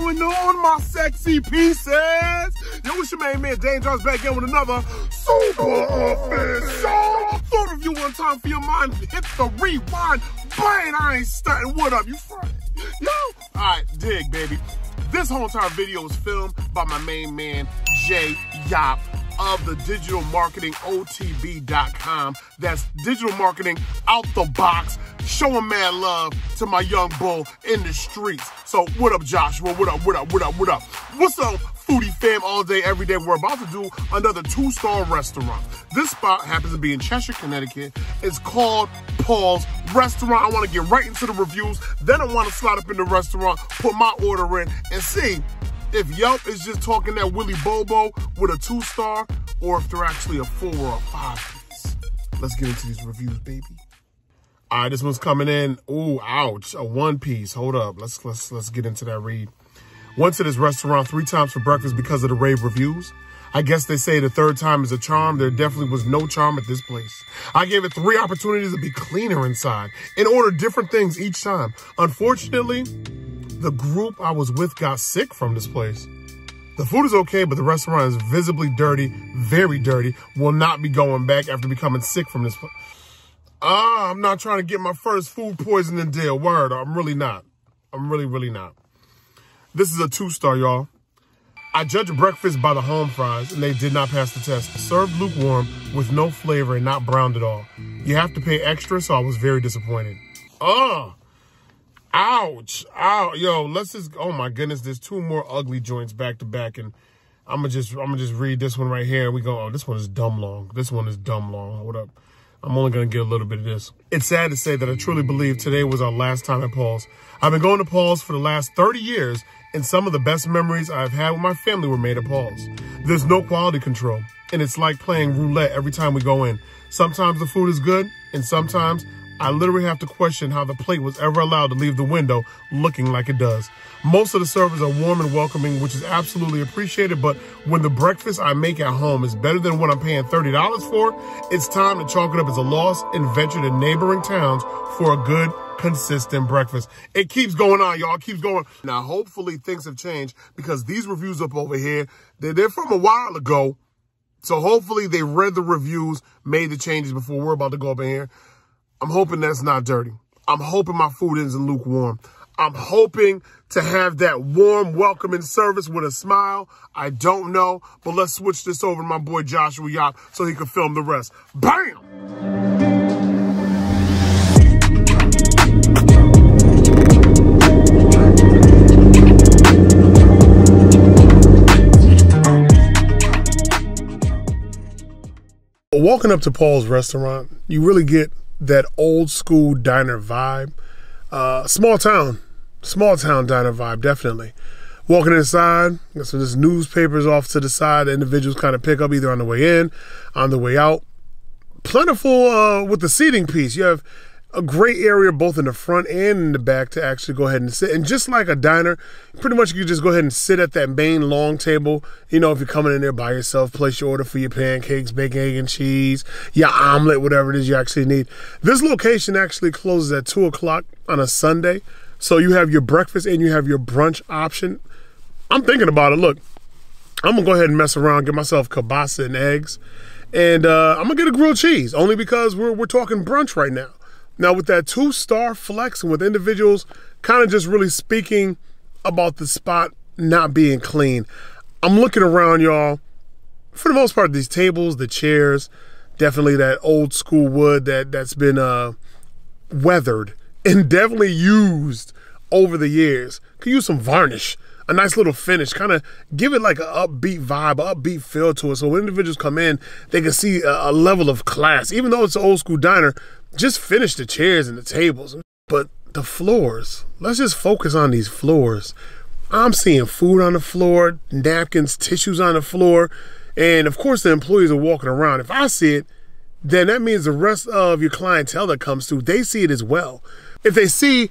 going on, my sexy pieces? Yo, it's your main man, Dangerous, back again with another Super Official Food Review. One time for your mind, hit the rewind bang. I ain't stunting. What up, you front? Yo, all right, dig, baby. This whole entire video was filmed by my main man, Jay Yelp, of the digital marketing OTB.com. That's digital marketing out the box, showing mad love to my young bull in the streets. So what up, Joshua? What up? What's up, foodie fam, all day, every day? We're about to do another 2-star restaurant. This spot happens to be in Cheshire, Connecticut. It's called Paul's Restaurant. I want to get right into the reviews. Then I want to slide up in the restaurant, put my order in, and see if Yelp is just talking that Willy Bobo with a 2-star, or if they're actually a 4 or a 5 piece. Let's get into these reviews, baby. All right, this one's coming in. Ooh, ouch, a 1 piece. Hold up, let's get into that read. Went to this restaurant 3 times for breakfast because of the rave reviews. I guess they say the 3rd time is a charm. There definitely was no charm at this place. I gave it 3 opportunities to be cleaner inside and order different things each time. Unfortunately, the group I was with got sick from this place. The food is okay, but the restaurant is visibly dirty, very dirty. Will not be going back after becoming sick from this place. I'm not trying to get my first food poisoning deal. Word, I'm really not. I'm really not. This is a 2-star, y'all. I judge breakfast by the home fries, and they did not pass the test. Served lukewarm with no flavor and not browned at all. You have to pay extra, so I was very disappointed. Ouch. Ow. Yo, let's just, oh my goodness, there's 2 more ugly joints back to back, and I'm gonna just read this one right here. We go, oh, this one is dumb long. This one is dumb long. Hold up. I'm only gonna get a little bit of this. It's sad to say that I truly believe today was our last time at Paul's. I've been going to Paul's for the last 30 years, and some of the best memories I've had with my family were made at Paul's. There's no quality control, and it's like playing roulette every time we go in. Sometimes the food is good, and sometimes I literally have to question how the plate was ever allowed to leave the window looking like it does. Most of the servers are warm and welcoming, which is absolutely appreciated, but when the breakfast I make at home is better than what I'm paying $30 for, it's time to chalk it up as a loss and venture to neighboring towns for a good, consistent breakfast. It keeps going on, y'all. It keeps going. Now, hopefully things have changed, because these reviews up over here, they're from a while ago. So hopefully they read the reviews, made the changes before we're about to go up in here. I'm hoping that's not dirty. I'm hoping my food isn't lukewarm. I'm hoping to have that warm, welcoming service with a smile. I don't know, but let's switch this over to my boy Joshua Yelp so he can film the rest. Bam! Walking up to Paul's Restaurant, you really get that old school diner vibe. Small town diner vibe, definitely. Walking inside, got some just newspapers off to the side that individuals kind of pick up either on the way in, on the way out. Plentiful with the seating piece. You have a great area both in the front and in the back to actually go ahead and sit. And just like a diner, pretty much you can just go ahead and sit at that main long table. You know, if you're coming in there by yourself, place your order for your pancakes, bacon, egg, and cheese, your omelet, whatever it is you actually need. This location actually closes at 2 o'clock on a Sunday. So you have your breakfast and you have your brunch option. I'm thinking about it. Look, I'm going to go ahead and mess around, get myself kielbasa and eggs. And I'm going to get a grilled cheese, only because we're talking brunch right now. Now, with that 2-star flex and with individuals kind of just really speaking about the spot not being clean, I'm looking around, y'all. For the most part, these tables, the chairs, definitely that old school wood that's been weathered and definitely used over the years. Could use some varnish, a nice little finish, kind of give it like an upbeat vibe, an upbeat feel to it. So when individuals come in, they can see a level of class. Even though it's an old school diner, just finish the chairs and the tables. But the floors, let's just focus on these floors. I'm seeing food on the floor, napkins, tissues on the floor, and of course the employees are walking around. If I see it, then that means the rest of your clientele that comes through, they see it as well. If they see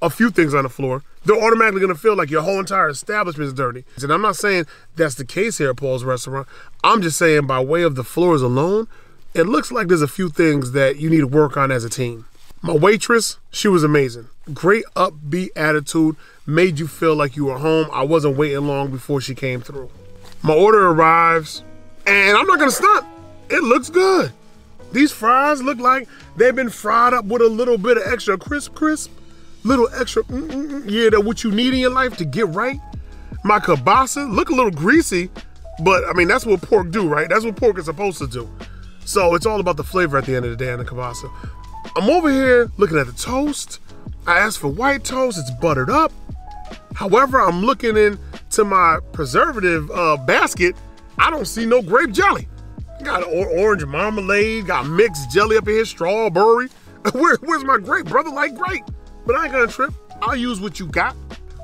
a few things on the floor, they're automatically gonna feel like your whole entire establishment is dirty. And I'm not saying that's the case here at Paul's Restaurant. I'm just saying by way of the floors alone, it looks like there's a few things that you need to work on as a team. My waitress, she was amazing. Great upbeat attitude, made you feel like you were home. I wasn't waiting long before she came through. My order arrives, and I'm not gonna stunt, it looks good. These fries look like they've been fried up with a little bit of extra crisp, little extra, yeah, that what you need in your life to get right. My kielbasa look a little greasy, but I mean, that's what pork do, right? That's what pork is supposed to do. So it's all about the flavor at the end of the day in the kielbasa. I'm over here looking at the toast. I asked for white toast, it's buttered up. However, I'm looking into my preservative basket, I don't see no grape jelly. Got orange marmalade, got mixed jelly up in here, strawberry. Where's my grape, brother? Like grape. But I ain't gonna trip, I'll use what you got.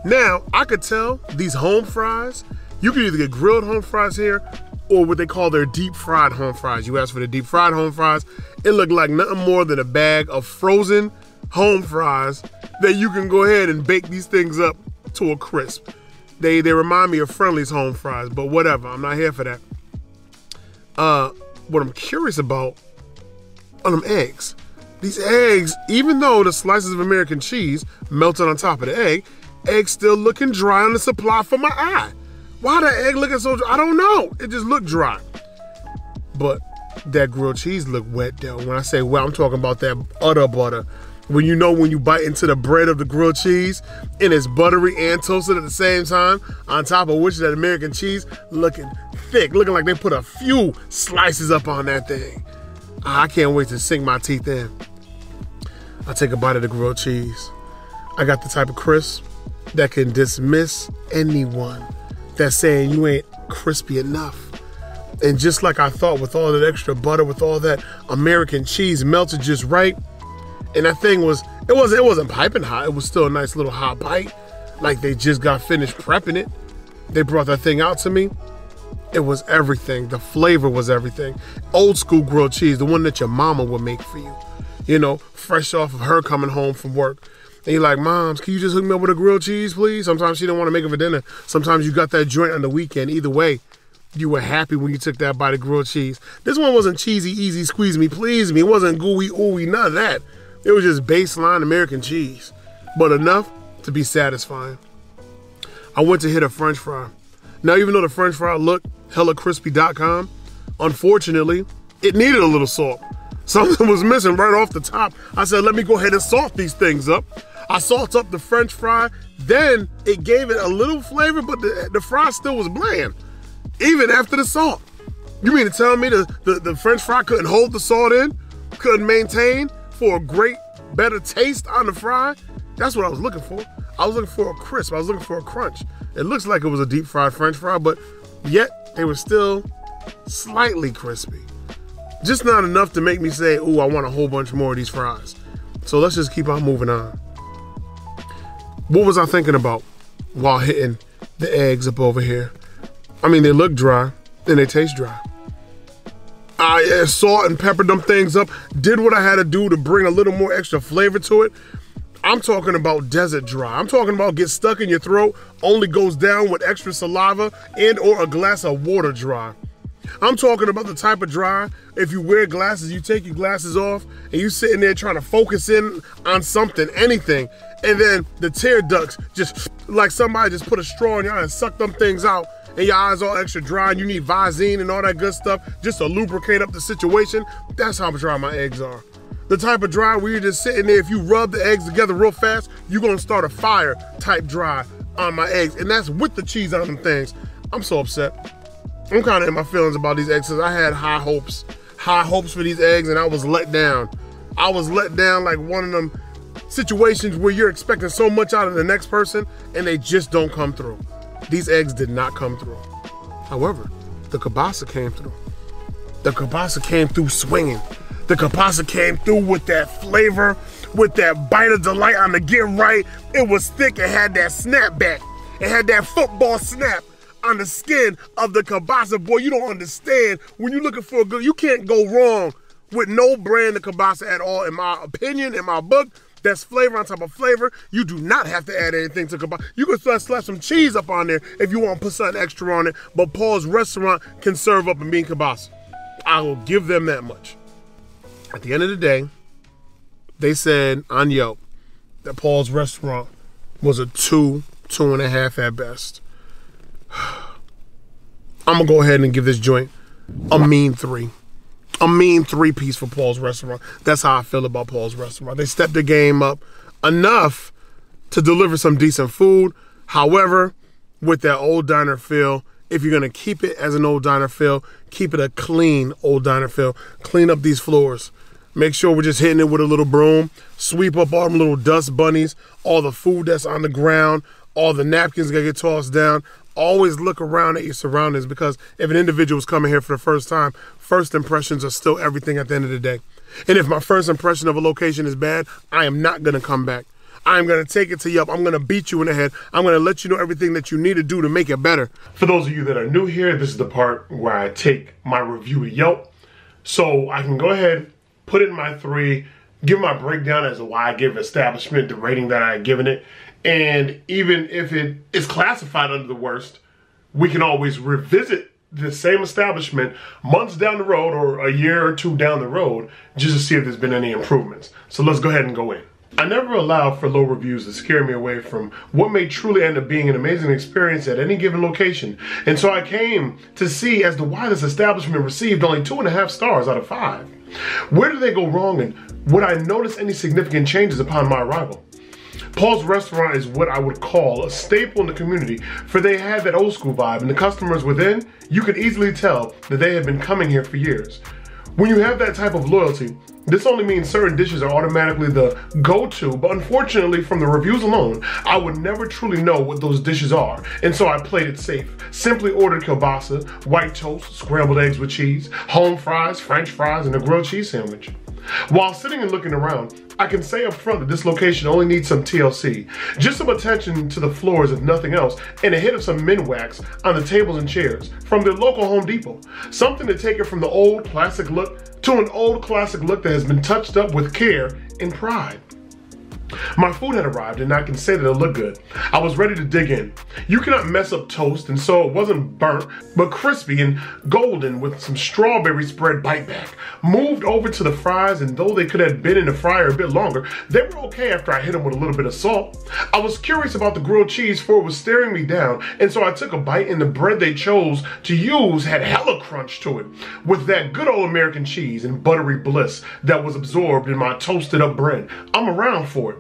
Now, I could tell these home fries, you can either get grilled home fries here or what they call their deep fried home fries. You ask for the deep fried home fries, it looked like nothing more than a bag of frozen home fries that you can go ahead and bake these things up to a crisp. They remind me of Friendly's home fries, but whatever, I'm not here for that. What I'm curious about are them eggs. These eggs, even though the slices of American cheese melted on top of the egg still looking dry on the supply for my eye. Why the egg looking so dry? I don't know. It just looked dry. But that grilled cheese looked wet though. When I say wet, I'm talking about that utter butter. When you know when you bite into the bread of the grilled cheese and it's buttery and toasted at the same time, on top of which that American cheese looking thick, looking like they put a few slices up on that thing. I can't wait to sink my teeth in. I take a bite of the grilled cheese. I got the type of crisp that can dismiss anyone that's saying you ain't crispy enough. And just like I thought, with all that extra butter, with all that American cheese melted just right, and that thing it wasn't piping hot, it was still a nice little hot bite, like they just got finished prepping it. They brought that thing out to me. It was everything. The flavor was everything. Old school grilled cheese, the one that your mama would make for you. You know, fresh off of her coming home from work. And you're like, Moms, can you just hook me up with a grilled cheese, please? Sometimes she didn't want to make it for dinner. Sometimes you got that joint on the weekend. Either way, you were happy when you took that bite of grilled cheese. This one wasn't cheesy, easy, squeeze me, please me. It wasn't gooey, ooey, none of that. It was just baseline American cheese, but enough to be satisfying. I went to hit a French fry. Now, even though the French fry looked hella crispy.com, unfortunately, it needed a little salt. Something was missing right off the top. I said, let me go ahead and salt these things up. I salt up the French fry, then it gave it a little flavor, but the fry still was bland, even after the salt. You mean to tell me the French fry couldn't hold the salt in, couldn't maintain for a great, better taste on the fry? That's what I was looking for. I was looking for a crisp, I was looking for a crunch. It looks like it was a deep fried French fry, but yet they were still slightly crispy. Just not enough to make me say, ooh, I want a whole bunch more of these fries. So let's just keep on moving on. What was I thinking about while hitting the eggs up over here? I mean, they look dry and they taste dry. I salt and peppered them things up, did what I had to do to bring a little more extra flavor to it. I'm talking about desert dry. I'm talking about get stuck in your throat, only goes down with extra saliva and or a glass of water dry. I'm talking about the type of dry, if you wear glasses, you take your glasses off and you sitting there trying to focus in on something, anything, and then the tear ducts just like somebody just put a straw in your eye and suck them things out, and your eyes all extra dry and you need Visine and all that good stuff just to lubricate up the situation. That's how dry my eggs are. The type of dry where you're just sitting there, if you rub the eggs together real fast, you're gonna start a fire type dry on my eggs, and that's with the cheese on them things. I'm so upset. I'm kind of in my feelings about these eggs because I had high hopes for these eggs, and I was let down. I was let down like one of them situations where you're expecting so much out of the next person and they just don't come through. These eggs did not come through. However, the kielbasa came through. The kielbasa came through swinging. The kielbasa came through with that flavor, with that bite of delight on the get right. It was thick, it had that snapback. It had that football snap on the skin of the kielbasa. Boy, you don't understand. When you're looking for a good, you can't go wrong with no brand of kielbasa at all, in my opinion, in my book. That's flavor on top of flavor. You do not have to add anything to kielbasa. You can slap some cheese up on there if you want to put something extra on it, but Paul's Restaurant can serve up a mean kielbasa. I will give them that much. At the end of the day, They said on Yelp that Paul's Restaurant was a 2.5 at best. I'm gonna go ahead and give this joint a mean 3. A mean 3-piece for Paul's Restaurant. That's how I feel about Paul's Restaurant. They stepped the game up enough to deliver some decent food. However, with that old diner feel, if you're gonna keep it as an old diner feel, keep it a clean old diner feel. Clean up these floors. Make sure we're just hitting it with a little broom. Sweep up all them little dust bunnies, all the food that's on the ground, all the napkins that get tossed down. Always look around at your surroundings, because if an individual is coming here for the first time, first impressions are still everything at the end of the day. And if my first impression of a location is bad, I am not gonna come back. I'm gonna take it to Yelp. I'm gonna beat you in the head. I'm gonna let you know everything that you need to do to make it better. For those of you that are new here, this is the part where I take my review to Yelp. So I can go ahead, put it in my 3, give my breakdown as to why I give establishment the rating that I had given it. And even if it is classified under the worst, we can always revisit the same establishment months down the road or a year or 2 down the road just to see if there's been any improvements. So let's go ahead and go in. I never allow for low reviews to scare me away from what may truly end up being an amazing experience at any given location. And so I came to see as to why this establishment received only 2.5 stars out of 5. Where did they go wrong, and would I notice any significant changes upon my arrival? Paul's Restaurant is what I would call a staple in the community, for they had that old school vibe, and the customers within, you could easily tell that they have been coming here for years. When you have that type of loyalty, this only means certain dishes are automatically the go-to, but unfortunately from the reviews alone, I would never truly know what those dishes are, and so I played it safe. Simply ordered kielbasa, white toast, scrambled eggs with cheese, home fries, french fries, and a grilled cheese sandwich. While sitting and looking around, I can say up front that this location only needs some TLC. Just some attention to the floors if nothing else, and a hit of some min wax on the tables and chairs from their local Home Depot. Something to take it from the old classic look to an old classic look that has been touched up with care and pride. My food had arrived, and I can say that it looked good. I was ready to dig in. You cannot mess up toast, and so it wasn't burnt, but crispy and golden with some strawberry spread bite back. Moved over to the fries, and though they could have been in the fryer a bit longer, they were okay after I hit them with a little bit of salt. I was curious about the grilled cheese, for it was staring me down, and so I took a bite, and the bread they chose to use had hella crunch to it, with that good old American cheese and buttery bliss that was absorbed in my toasted up bread. I'm around for it.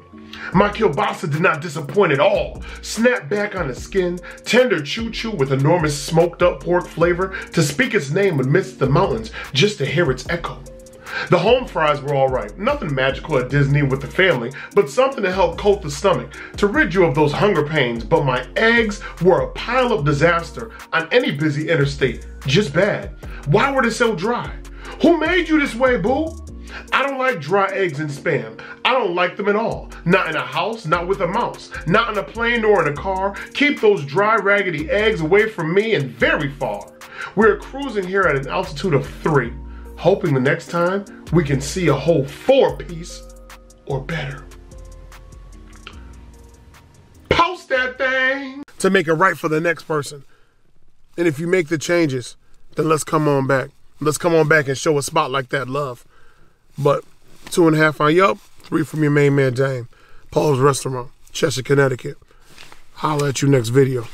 My kielbasa did not disappoint at all. Snapped back on the skin, tender choo-choo with enormous smoked up pork flavor to speak its name amidst the mountains just to hear its echo. The home fries were alright, nothing magical at Disney with the family, but something to help coat the stomach, to rid you of those hunger pains. But my eggs were a pile-up disaster on any busy interstate, just bad. Why were they so dry? Who made you this way, boo? I don't like dry eggs and Spam. I don't like them at all. Not in a house, not with a mouse, not on a plane nor in a car. Keep those dry, raggedy eggs away from me and very far. We're cruising here at an altitude of 3, hoping the next time we can see a whole 4-piece or better. Post that thing! To make it right for the next person. And if you make the changes, then let's come on back. Let's come on back and show a spot like that love. But 2.5 on Yelp, 3 from your main man, Dame. Paul's Restaurant, Cheshire, Connecticut. Holla at you next video.